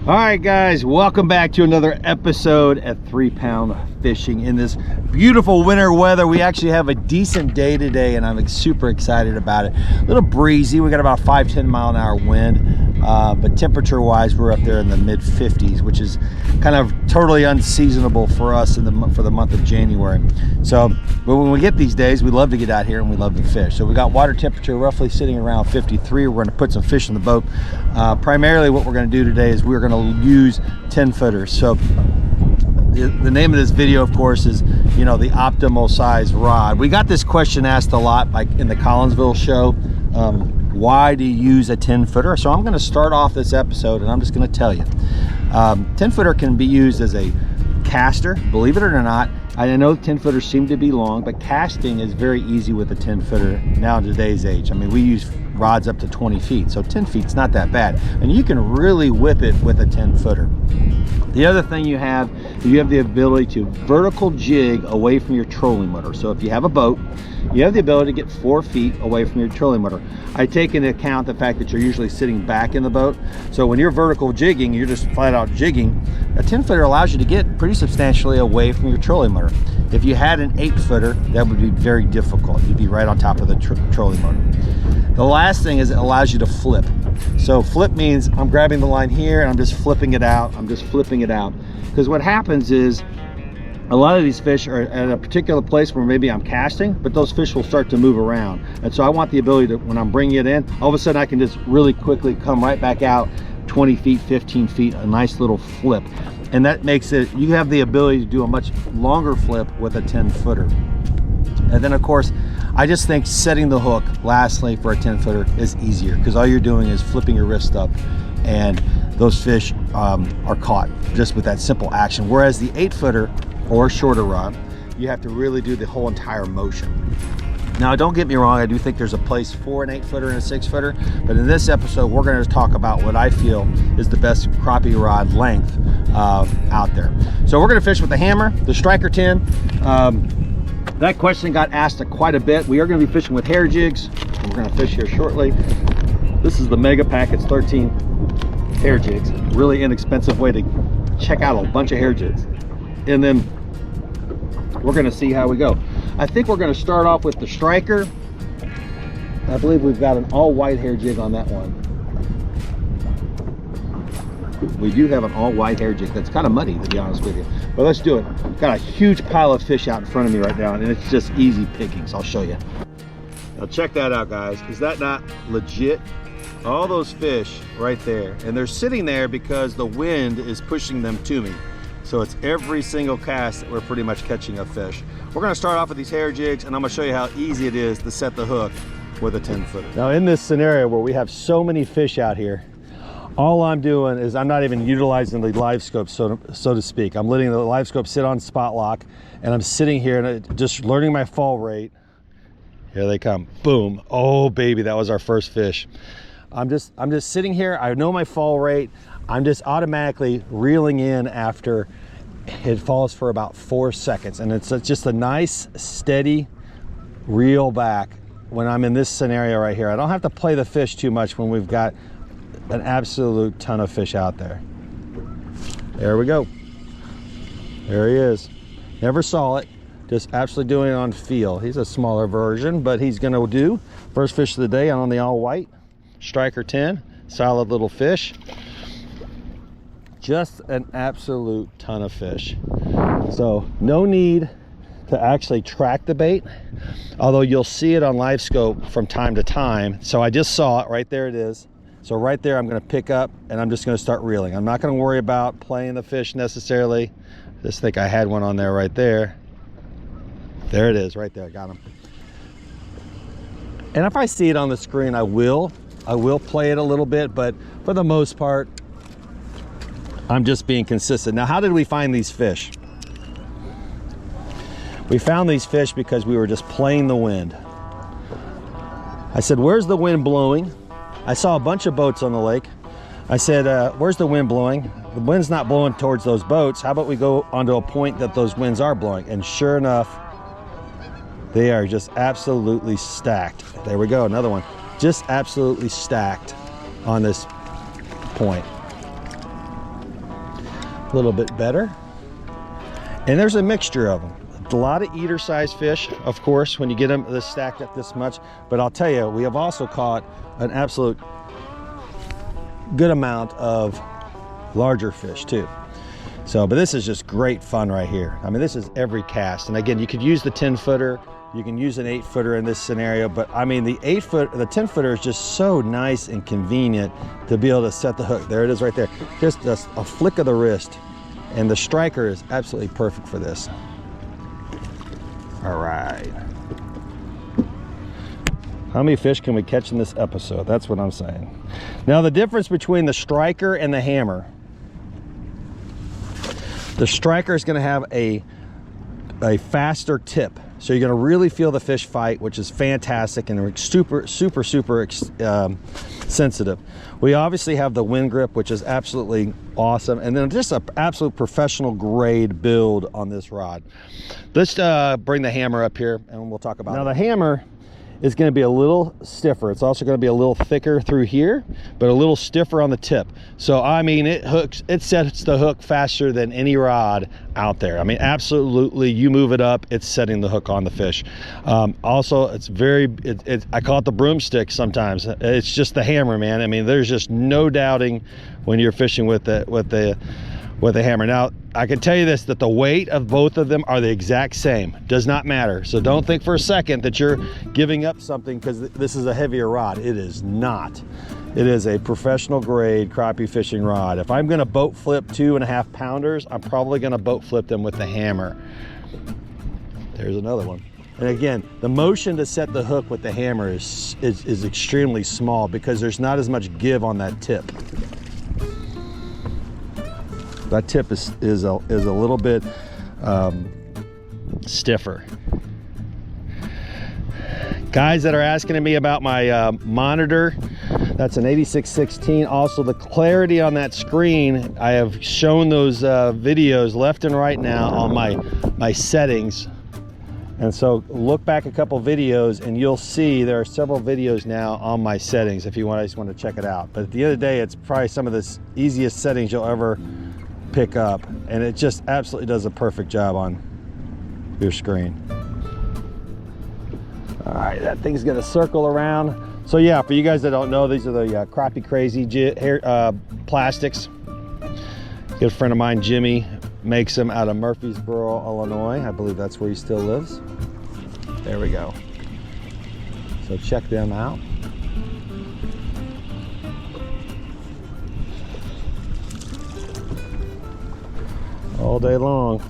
All right, guys, welcome back to another episode at 3 Pound Fishing. In this beautiful winter weather, we actually have a decent day today, and I'm super excited about it. A little breezy. We got about 5-10 mile an hour wind, but temperature wise, we're up there in the mid 50s, which is kind of totally unseasonable for us for the month of January. So, but when we get these days, we love to get out here and we love to fish. So we got water temperature roughly sitting around 53. We're going to put some fish in the boat. Primarily what we're going to do today is we're going to use 10 footers. So the name of this video, of course, is, you know, the optimal size rod. We got this question asked a lot, like in the Collinsville show. Why do you use a 10 footer? So I'm going to start off this episode and I'm just going to tell you. 10 footer can be used as a caster, believe it or not. I know 10 footers seem to be long, but casting is very easy with a 10 footer now in today's age. I mean, we use rods up to 20 feet, so 10 feet's not that bad, and you can really whip it with a 10 footer. The other thing you have the ability to vertical jig away from your trolling motor. So if you have a boat, you have the ability to get 4 feet away from your trolling motor. I take into account the fact that you're usually sitting back in the boat, so when you're vertical jigging, you're just flat out jigging. A 10 footer allows you to get pretty substantially away from your trolling motor. If you had an 8 footer, that would be very difficult. You'd be right on top of the trolling motor. The last thing is it allows you to flip. So flip means I'm grabbing the line here and I'm just flipping it out. I'm just flipping it out. Because what happens is a lot of these fish are at a particular place where maybe I'm casting, but those fish will start to move around. And so I want the ability to, when I'm bringing it in, all of a sudden I can just really quickly come right back out 20 feet, 15 feet, a nice little flip. And that makes it, you have the ability to do a much longer flip with a 10 footer. And then of course, I just think setting the hook lastly for a 10 footer is easier, because all you're doing is flipping your wrist up and those fish are caught just with that simple action. Whereas the 8 footer or shorter rod, you have to really do the whole entire motion. Now, don't get me wrong, I do think there's a place for an 8 footer and a 6 footer, but in this episode, we're going to talk about what I feel is the best crappie rod length out there. So we're going to fish with the hammer, the Striker 10. That question got asked quite a bit. We are going to be fishing with hair jigs. We're going to fish here shortly. This is the Mega Pack. It's 13 hair jigs. Really inexpensive way to check out a bunch of hair jigs. And then we're going to see how we go. I think we're going to start off with the Striker. I believe we've got an all-white hair jig on that one. We do have an all-white hair jig. That's kind of muddy, to be honest with you. But let's do it. Got a huge pile of fish out in front of me right now, and it's just easy pickings. I'll show you. Now check that out, guys. Is that not legit? All those fish right there. And they're sitting there because the wind is pushing them to me. So it's every single cast that we're pretty much catching a fish. We're going to start off with these hair jigs, and I'm going to show you how easy it is to set the hook with a 10 footer. Now in this scenario where we have so many fish out here, all I'm doing is I'm not even utilizing the live scope, so to speak. I'm letting the live scope sit on spot lock, and I'm sitting here and just learning my fall rate. Here they come. Boom. Oh baby, that was our first fish. I'm just sitting here. I know my fall rate. I'm just automatically reeling in after it falls for about 4 seconds, and it's just a nice steady reel back when I'm in this scenario right here. I don't have to play the fish too much when we've got an absolute ton of fish out there. There we go. There he is. Never saw it, just absolutely doing it on feel. He's a smaller version, but he's gonna do. First fish of the day on the all white Striker 10. Solid little fish. Just an absolute ton of fish. So no need to actually track the bait, although you'll see it on live scope from time to time. So I just saw it right there. It is. So right there, I'm going to pick up and I'm just going to start reeling. I'm not going to worry about playing the fish necessarily. Just think I had one on there right there. There it is right there. I got him. And if I see it on the screen, I will play it a little bit, but for the most part, I'm just being consistent. Now, how did we find these fish? We found these fish because we were just playing the wind. I said, where's the wind blowing? I saw a bunch of boats on the lake. I said, where's the wind blowing? The wind's not blowing towards those boats. How about we go onto a point that those winds are blowing? And sure enough, they are just absolutely stacked. There we go, another one. Just absolutely stacked on this point. a little bit better. And there's a mixture of them. A lot of eater sized fish, of course, when you get them this stacked up this much. But I'll tell you, we have also caught an absolute good amount of larger fish too. So, but this is just great fun right here. I mean, this is every cast. And again, you could use the 10-footer, you can use an 8-footer in this scenario, but I mean, the 10-footer is just so nice and convenient to be able to set the hook. There it is right there. Just a flick of the wrist. And the striker is absolutely perfect for this. All right. How many fish can we catch in this episode? That's what I'm saying. Now, the difference between the striker and the hammer. The striker is going to have a faster tip. So you're going to really feel the fish fight, which is fantastic and super sensitive. We obviously have the wind grip, which is absolutely awesome. And then just an absolute professional grade build on this rod. Let's bring the hammer up here and we'll talk about it. Now the hammer is going to be a little stiffer. It's also going to be a little thicker through here, but a little stiffer on the tip. So I mean, it sets the hook faster than any rod out there. I mean, absolutely, you move it up, it's setting the hook on the fish. Also, it's I call it the broomstick sometimes. It's just the hammer, man. I mean, there's just no doubting when you're fishing with the hammer. Now, I can tell you this, that the weight of both of them are the exact same. Does not matter. So don't think for a second that you're giving up something because this is a heavier rod. It is not. It is a professional grade crappie fishing rod. If I'm gonna boat flip 2.5 pounders, I'm probably gonna boat flip them with the hammer. There's another one. And again, the motion to set the hook with the hammer is extremely small because there's not as much give on that tip. That tip is a little bit stiffer. Guys that are asking me about my monitor, that's an 8616. Also, the clarity on that screen, I have shown those videos left and right now on my settings. And so look back a couple videos and you'll see there are several videos now on my settings if you just want to check it out. But at the end of the day, it's probably some of the easiest settings you'll ever pick up, and it just absolutely does a perfect job on your screen. All right, that thing's gonna circle around. So yeah, for you guys that don't know, these are the Crappie Crazy plastics. A good friend of mine, Jimmy, makes them out of Murfreesboro, Illinois. I believe that's where he still lives. There we go. So check them out. All day long.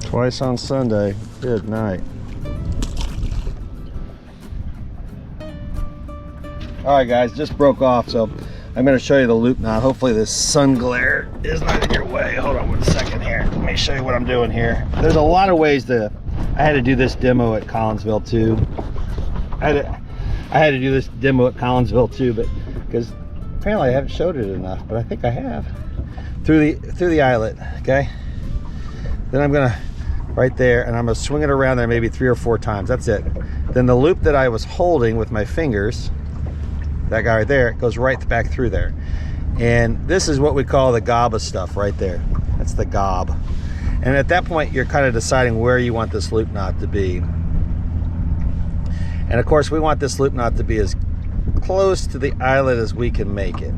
Twice on Sunday. Good night. All right, guys, just broke off, so I'm going to show you the loop knot. Hopefully this sun glare is not in your way. Hold on 1 second here. Let me show you what I'm doing here. There's a lot of ways I had to do this demo at Collinsville too. I had to do this demo at Collinsville too, but because apparently I haven't showed it enough, but I think I have. Through the eyelet, okay? Then I'm gonna right there, and I'm gonna swing it around there maybe 3 or 4 times. That's it. Then the loop that I was holding with my fingers, that guy right there, goes right back through there. And this is what we call the gob of stuff right there. That's the gob. And at that point, you're kind of deciding where you want this loop knot to be. And of course, we want this loop knot to be as close to the eyelet as we can make it.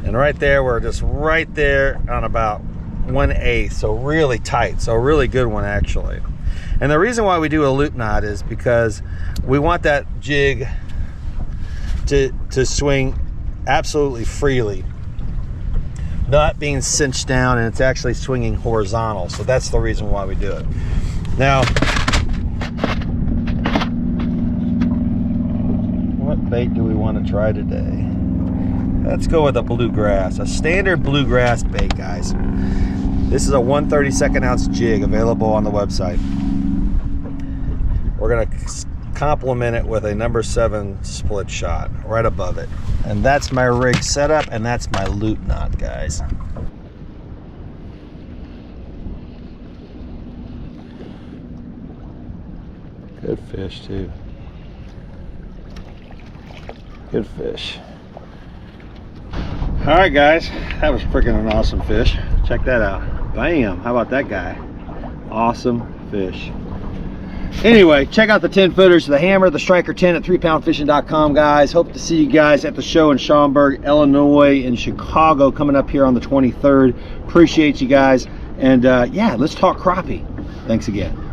And right there, we're just right there on about 1/8, so really tight, so a really good one actually. And the reason why we do a loop knot is because we want that jig to swing absolutely freely, not being cinched down, and it's actually swinging horizontal. So that's the reason why we do it. Now, what bait do we want to try today? Let's go with a bluegrass, a standard bluegrass bait, guys. This is a 1/32 ounce jig available on the website. We're gonna complement it with a number 7 split shot right above it. And that's my rig setup, and that's my loop knot, guys. Good fish too. Good fish. All right, guys, that was freaking an awesome fish. Check that out. Bam, how about that guy? Awesome fish. Anyway, check out the 10 footers, the Hammer, the Striker 10 at 3poundfishing.com, guys. Hope to see you guys at the show in Schaumburg, Illinois, and Chicago coming up here on the 23rd. Appreciate you guys. And yeah, let's talk crappie. Thanks again.